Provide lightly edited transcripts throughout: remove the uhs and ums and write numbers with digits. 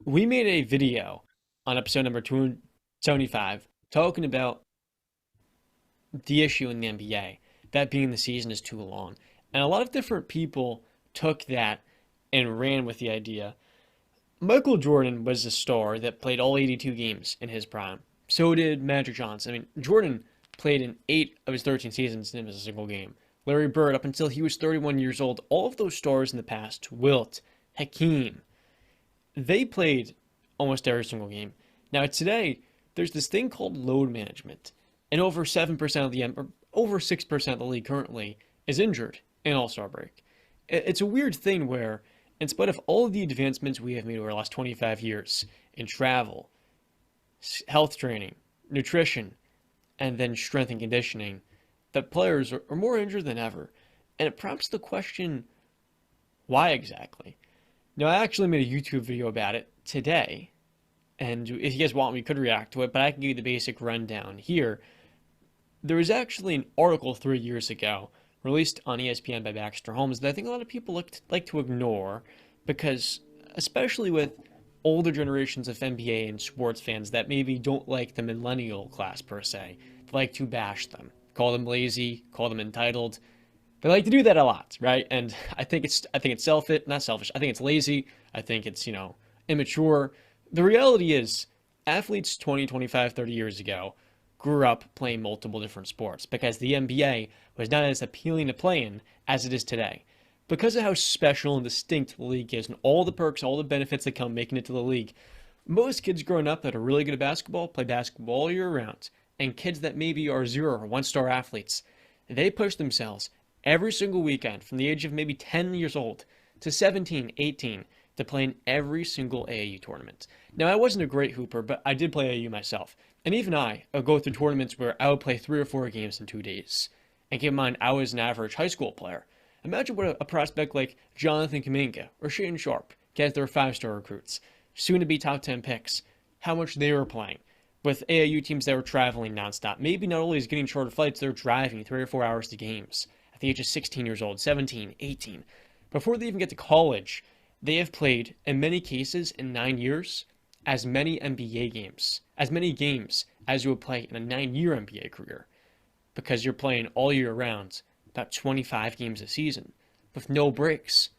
We made a video on episode number 275 talking about the issue in the NBA, that being the season is too long. And a lot of different people took that and ran with the idea. Michael Jordan was a star that played all 82 games in his prime. So did Magic Johnson. I mean, Jordan played in 8 of his 13 seasons and didn't miss a single game. Larry Bird, up until he was 31 years old, all of those stars in the past, Wilt, Hakeem, they played almost every single game. Now today, there's this thing called load management, and over 7% of or over 6% of the league currently is injured in All-Star break. It's a weird thing where, in spite of all of the advancements we have made over the last 25 years in travel, health training, nutrition, and then strength and conditioning, that players are more injured than ever. And it prompts the question, why exactly? Now, I actually made a YouTube video about it today, and if you guys want, we could react to it, but I can give you the basic rundown here. There was actually an article 3 years ago released on ESPN by Baxter Holmes that I think a lot of people like to ignore because, especially with older generations of NBA and sports fans that maybe don't like the millennial class per se, they like to bash them, call them lazy, call them entitled. They like to do that a lot, right? And I think it's selfish, not selfish. I think it's lazy. I think it's, immature. The reality is athletes 20, 25, 30 years ago grew up playing multiple different sports because the NBA was not as appealing to play in as it is today. Because of how special and distinct the league is and all the perks, all the benefits that come making it to the league, most kids growing up that are really good at basketball play basketball all year round. And kids that maybe are 0 or 1 star athletes, they push themselves every single weekend from the age of maybe 10 years old to 17, 18 to play in every single AAU tournament. Now, I wasn't a great hooper, but I did play AAU myself. And even I would go through tournaments where I would play 3 or 4 games in 2 days. And keep in mind, I was an average high school player. Imagine what a prospect like Jonathan Kuminga or Shane Sharp gets their 5 star recruits, soon to be top 10 picks, how much they were playing with AAU teams that were traveling nonstop. Maybe not only is getting shorter flights, they're driving 3 or 4 hours to games at the age of 16 years old, 17, 18. Before they even get to college, they have played, in many cases, in 9 years, as many NBA games, as many games as you would play in a 9 year NBA career, because you're playing all year round, about 25 games a season, with no breaks.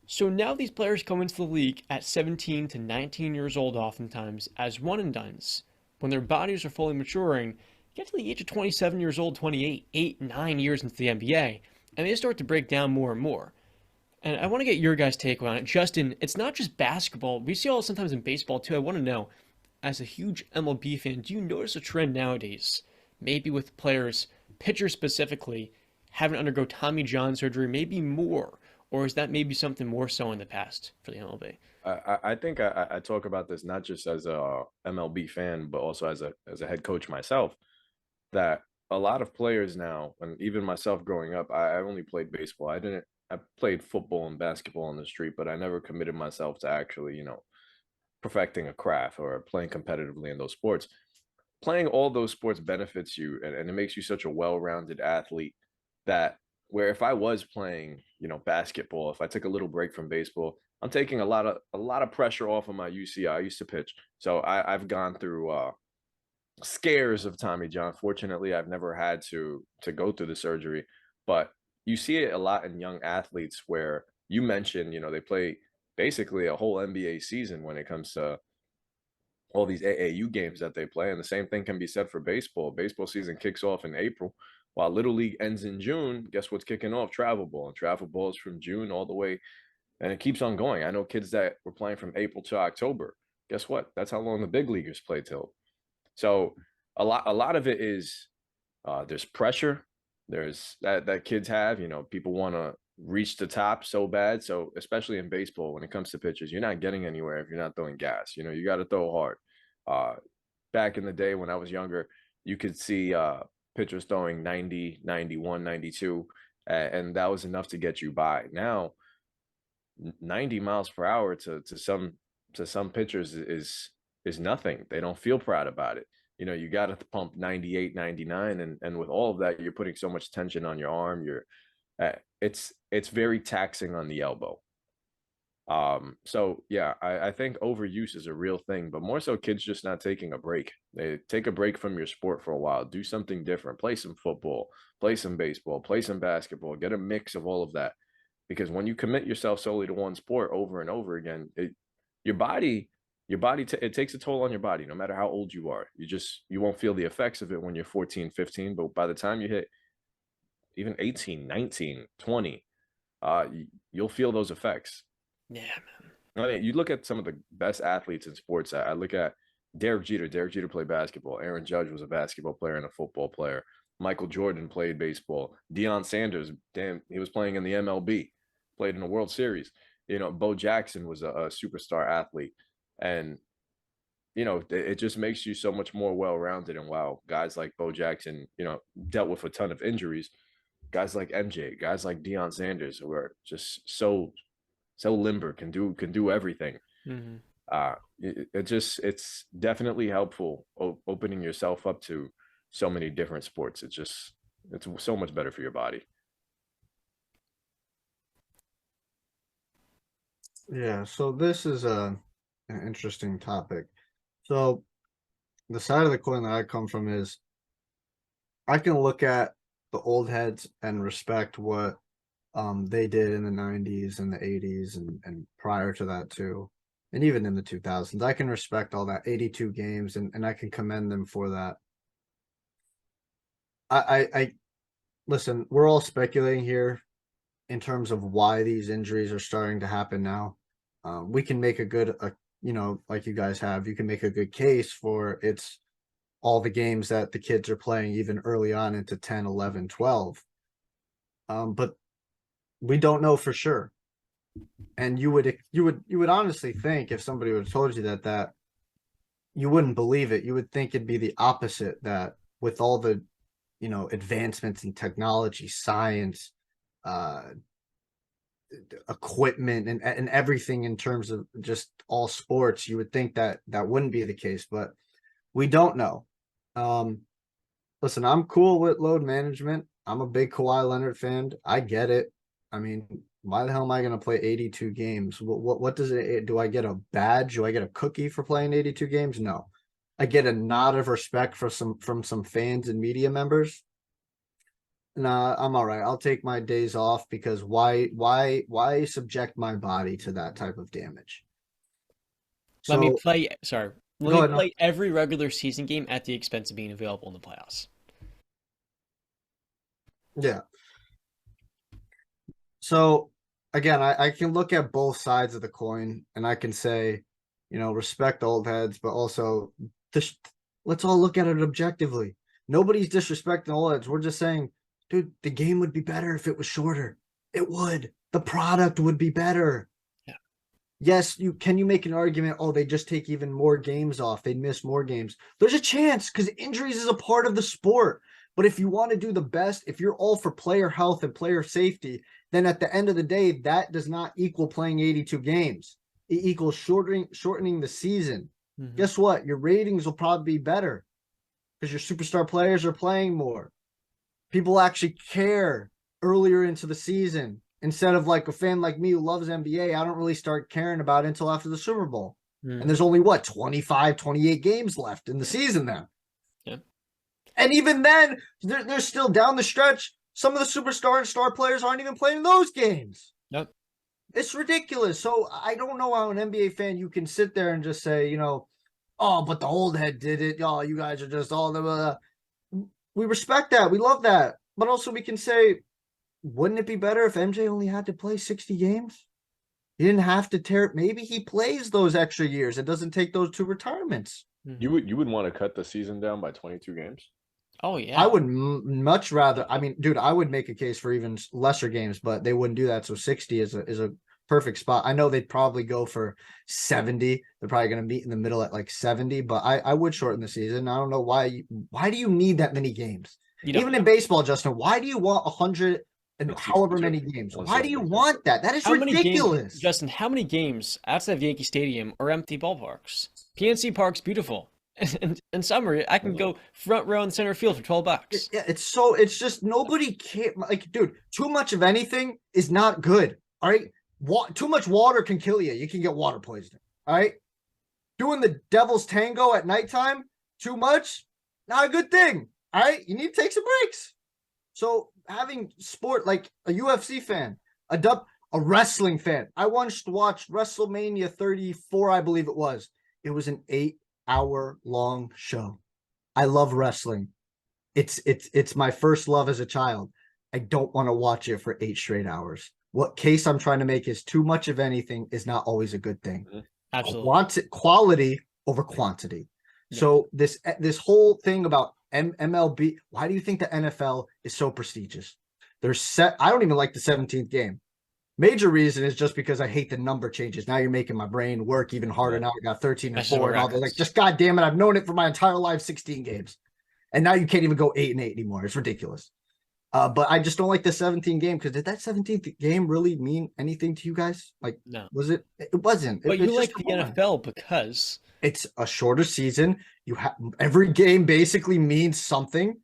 So now these players come into the league at 17 to 19 years old, oftentimes, as one and dones. When their bodies are fully maturing, get to the age of 27 years old, 28, 8, 9 years into the NBA, and they start to break down more and more. And I want to get your guys' take on it. Justin, it's not just basketball. We see all sometimes in baseball too. I want to know, as a huge MLB fan, do you notice a trend nowadays, maybe with players, pitchers specifically, having to undergo Tommy John surgery, maybe more? Or is that maybe something more so in the past for the MLB? I think I talk about this not just as a MLB fan, but also as a head coach myself. That a lot of players now, and even myself growing up, I only played baseball. I played football and basketball on the street, but I never committed myself to actually, perfecting a craft or playing competitively in those sports. Playing all those sports benefits you, and it makes you such a well-rounded athlete that where if I was playing, basketball, if I took a little break from baseball, I'm taking a lot of pressure off of my UCI. I used to pitch, so I've gone through scares of Tommy John. Fortunately, I've never had to go through the surgery, but you see it a lot in young athletes where you mentioned, they play basically a whole NBA season when it comes to all these AAU games that they play. And the same thing can be said for baseball. Baseball season kicks off in April, while Little League ends in June. Guess what's kicking off? Travel ball. And travel ball is from June all the way, and it keeps on going. I know kids that were playing from April to October. Guess what? That's how long the big leaguers play till. So a lot of it is there's pressure. There's that kids have. People want to reach the top so bad. So especially in baseball, when it comes to pitchers, you're not getting anywhere if you're not throwing gas. You got to throw hard. Uh, Back in the day when I was younger, you could see pitchers throwing 90, 91, 92, and that was enough to get you by. Now, 90 miles per hour to some pitchers is nothing. They don't feel proud about it. You got to pump 98, 99, and with all of that, you're putting so much tension on your arm. It's very taxing on the elbow. So yeah, I think overuse is a real thing, but more so kids just not taking a break. They take a break from your sport for a while, do something different, play some football, play some baseball, play some basketball, get a mix of all of that. Because when you commit yourself solely to one sport over and over again, your body, it takes a toll on your body, no matter how old you are. You won't feel the effects of it when you're 14, 15, but by the time you hit even 18, 19, 20, you'll feel those effects. Yeah, man. I mean, you look at some of the best athletes in sports. I look at Derek Jeter. Derek Jeter played basketball. Aaron Judge was a basketball player and a football player. Michael Jordan played baseball. Deion Sanders, damn, he was playing in the MLB, played in the World Series. Bo Jackson was a superstar athlete, and it just makes you so much more well-rounded. And wow, guys like Bo Jackson, dealt with a ton of injuries. Guys like MJ, guys like Deion Sanders, who are just so limber, can do everything. Mm-hmm. It's definitely helpful opening yourself up to so many different sports. It's so much better for your body. Yeah, so this is an interesting topic. So the side of the coin that I come from is I can look at the old heads and respect what they did in the 90s and the 80s and prior to that too. And even in the 2000s, I can respect all that 82 games and I can commend them for that. I listen, we're all speculating here in terms of why these injuries are starting to happen now. We can make like you guys have, you can make a good case for it's all the games that the kids are playing even early on into 10, 11, 12. But we don't know for sure. And you would honestly think if somebody would have told you that you wouldn't believe it. You would think it'd be the opposite, that with all the advancements in technology, science, equipment and everything in terms of just all sports, you would think that wouldn't be the case, but we don't know. Listen, I'm cool with load management. I'm a big Kawhi Leonard fan. I get it. I mean, why the hell am I going to play 82 games? What does it do? I get a badge? Do I get a cookie for playing 82 games? No. I get a nod of respect from some fans and media members. Nah, I'm all right. I'll take my days off because why subject my body to that type of damage? Let me So play. Sorry. Let go me ahead. No. play every regular season game at the expense of being available in the playoffs. Yeah. So again, I can look at both sides of the coin and I can say, respect old heads, but also let's all look at it objectively. Nobody's disrespecting old heads. We're just saying, dude, the game would be better if it was shorter. It would. The product would be better. Yeah. Yes, can you make an argument, oh, they just take even more games off. They'd miss more games. There's a chance because injuries is a part of the sport. But if you want to do the best, if you're all for player health and player safety, then at the end of the day, that does not equal playing 82 games. It equals shortening the season. Mm-hmm. Guess what? Your ratings will probably be better because your superstar players are playing more. People actually care earlier into the season instead of like a fan like me who loves NBA. I don't really start caring about it until after the Super Bowl. Mm. And there's only 25, 28 games left in the season then. Yeah. And even then, they're still down the stretch. Some of the superstar and star players aren't even playing those games. Yep. It's ridiculous. So I don't know how an NBA fan you can sit there and just say, oh, but the old head did it. Oh, you guys are just all the. We respect that. We love that. But also we can say, wouldn't it be better if MJ only had to play 60 games? He didn't have to tear it. Maybe he plays those extra years. It doesn't take those 2 retirements. You would want to cut the season down by 22 games? Oh, yeah. I would much rather. I mean, dude, I would make a case for even lesser games, but they wouldn't do that. So 60 is a perfect spot. I know they'd probably go for 70. They're probably going to meet in the middle at like 70, but I would shorten the season. I don't know why. Why do you need that many games? Even in baseball, Justin, why do you want 100 and however many games? Why do you want that? That is ridiculous. Justin, how many games outside of Yankee Stadium are empty ballparks? PNC Park's beautiful. In summer, I can go front row in center field for $12. Yeah, it's just nobody cares. Like, dude, too much of anything is not good. All right. Too much water can kill you. You can get water poisoning. All right. Doing the devil's tango at nighttime, too much, not a good thing. All right. You need to take some breaks. So having sport like a UFC fan, a wrestling fan. I once watched WrestleMania 34, I believe it was. It was an 8-hour long show. I love wrestling. It's my first love as a child. I don't want to watch it for 8 straight hours. What case I'm trying to make is too much of anything is not always a good thing. Absolutely. Quality over quantity. Yeah. So this whole thing about MLB, why do you think the NFL is so prestigious? I don't even like the 17th game. Major reason is just because I hate the number changes. Now you're making my brain work even harder. Now I got 13-4 and all that. Like, just goddamn it, I've known it for my entire life, 16 games. And now you can't even go 8-8 anymore. It's ridiculous. But I just don't like the 17th game, because did that 17th game really mean anything to you guys? Like, no. Was it? It wasn't. But you like the NFL because it's a shorter season. You have every game basically means something.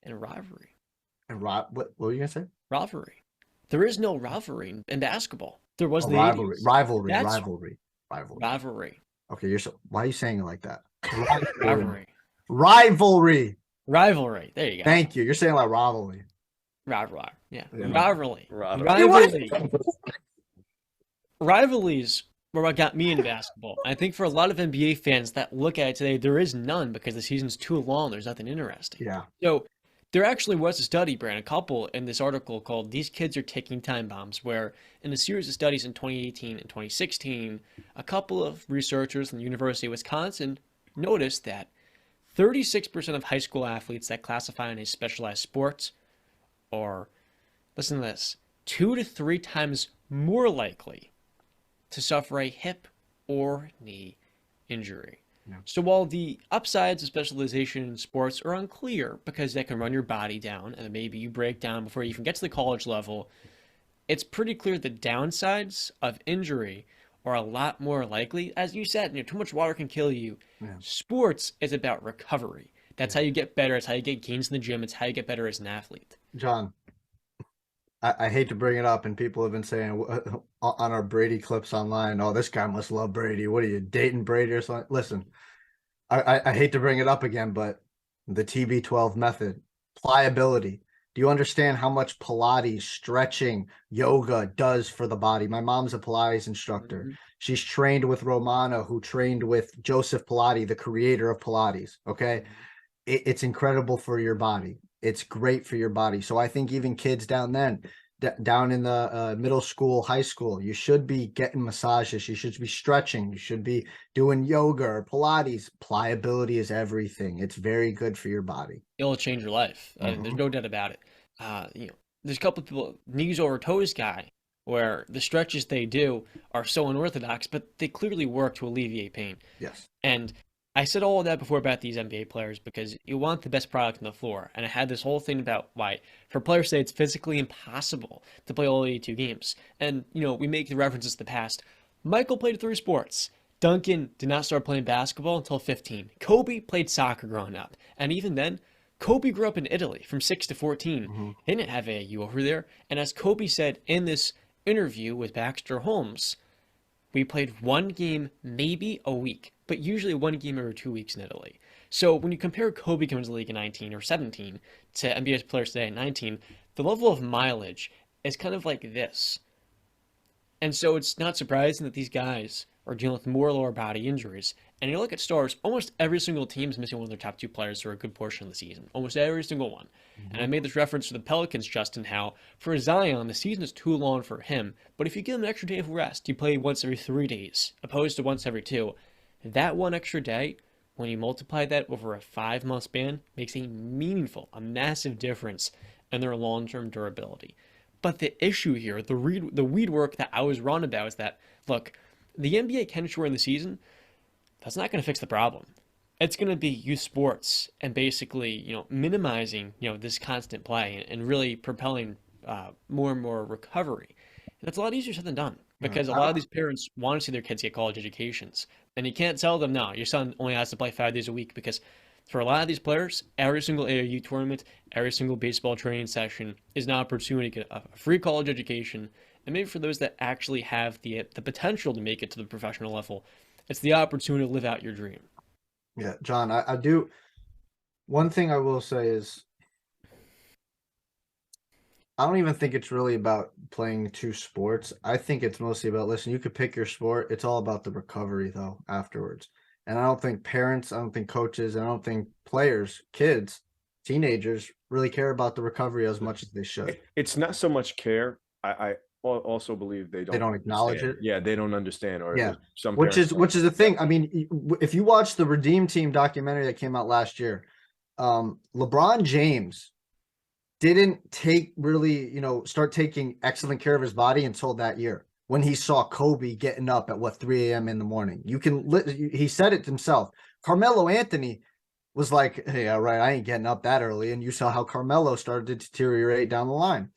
And rivalry. And what were you gonna say? Rivalry. There is no rivalry in basketball. There was the rivalry. 80s. Rivalry. Okay, why are you saying it like that? Rivalry. Rivalry. There you go. Thank you. You're saying like rivalry. Rivalry. Yeah. Rivalry. Rivalries were what got me into basketball. I think for a lot of NBA fans that look at it today, there is none because the season's too long. There's nothing interesting. Yeah. So there actually was a study, Brand, a couple in this article called "These Kids Are Ticking Time Bombs," where in a series of studies in 2018 and 2016, a couple of researchers from the University of Wisconsin noticed that 36% of high school athletes that classify in a specialized sport are, listen to this, 2 to 3 times more likely to suffer a hip or knee injury. Yeah. So while the upsides of specialization in sports are unclear because they can run your body down and maybe you break down before you even get to the college level, it's pretty clear the downsides of injury are a lot more likely. As you said, too much water can kill you. Yeah. Sports is about recovery. That's how you get better. It's how you get gains in the gym. It's how you get better as an athlete. John, I hate to bring it up, and people have been saying on our Brady clips online, oh, this guy must love Brady. What are you, dating Brady or something? Listen, I hate to bring it up again, but the TB12 method, pliability. Do you understand how much Pilates, stretching, yoga does for the body? My mom's a Pilates instructor. Mm-hmm. She's trained with Romana, who trained with Joseph Pilates, the creator of Pilates. Okay. It's incredible for your body. It's great for your body. So I think even kids down in the middle school, high school, you should be getting massages. You should be stretching. You should be doing yoga or Pilates. Pliability is everything. It's very good for your body. It'll change your life. Mm-hmm. There's no doubt about it. There's a couple of people, knees over toes guy, where the stretches they do are so unorthodox, but they clearly work to alleviate pain. Yes. And I said all of that before about these NBA players because you want the best product on the floor. And I had this whole thing about why for players to say it's physically impossible to play all 82 games. And, we make the references to the past. Michael played 3 sports. Duncan did not start playing basketball until 15. Kobe played soccer growing up. And even then, Kobe grew up in Italy from 6 to 14. Mm-hmm. He didn't have AAU over there. And as Kobe said in this interview with Baxter Holmes, we played 1 game, maybe a week, but usually 1 game every 2 weeks in Italy. So when you compare Kobe coming to the league at 19 or 17 to NBA players today at 19, the level of mileage is kind of like this. And so it's not surprising that these guys are dealing with more lower body injuries. And you look at stars, almost every single team is missing one of their top 2 players for a good portion of the season. Almost every single one. Mm-hmm. And I made this reference to the Pelicans, Justin, how for Zion, the season is too long for him. But if you give him an extra day of rest, you play once every 3 days, opposed to once every 2. That 1 extra day, when you multiply that over a 5-month span, makes a massive difference in their long-term durability. But the issue here, the weed work that I was wrong about is that, look, the NBA can shorten the season. That's not going to fix the problem. It's going to be youth sports and basically, minimizing, this constant play and really propelling more and more recovery. And that's a lot easier said than done because a lot of these parents want to see their kids get college educations. And you can't tell them, no, your son only has to play 5 days a week because for a lot of these players, every single AAU tournament, every single baseball training session is an opportunity to get a free college education And maybe for those that actually have the potential to make it to the professional level, it's the opportunity to live out your dream. Yeah, John, I do. One thing I will say is I don't even think it's really about playing two sports. I think it's mostly about, listen, you could pick your sport. It's all about the recovery, though, afterwards. And I don't think parents, I don't think coaches, I don't think players, kids, teenagers really care about the recovery as much as they should. It's not so much care. I also believe they They don't acknowledge understand. it. Yeah, they don't understand, or Yeah, some which parents is the thing. I mean, if you watch the Redeem Team documentary that came out last year, LeBron James didn't start taking excellent care of his body until that year when he saw Kobe getting up at 3 a.m. in the morning. He said it himself. Carmelo Anthony was like, hey, all right, I ain't getting up that early. And you saw how Carmelo started to deteriorate down the line.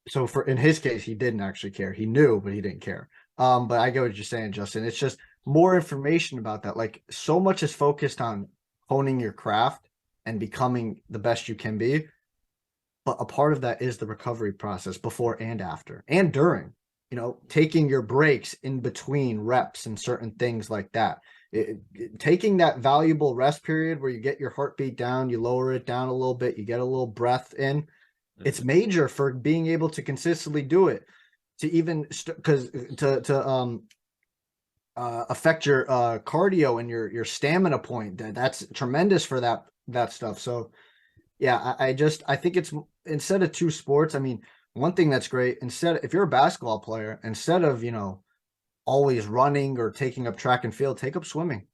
So in his case, he didn't actually care. He knew, but he didn't care. But I get what you're saying, Justin. It's just more information about that. Like, so much is focused on honing your craft and becoming the best you can be. But a part of that is the recovery process before and after and during, taking your breaks in between reps and certain things like that. Taking that valuable rest period where you get your heartbeat down, you lower it down a little bit, you get a little breath in. It's major for being able to consistently do it, to even because to affect your cardio and your stamina point. That's tremendous for that stuff. So yeah, I think it's, instead of two sports, I mean, one thing that's great, if you're a basketball player, instead of always running or taking up track and field, take up swimming.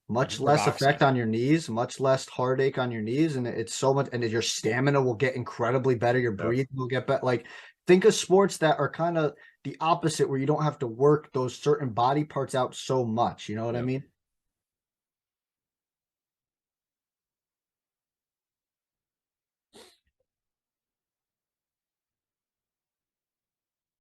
Much less effect on your knees, much less heartache on your knees, and it's so much, and your stamina will get incredibly better. Your breathing will get better. Like, think of sports that are kind of the opposite, where you don't have to work those certain body parts out so much. You know what I mean?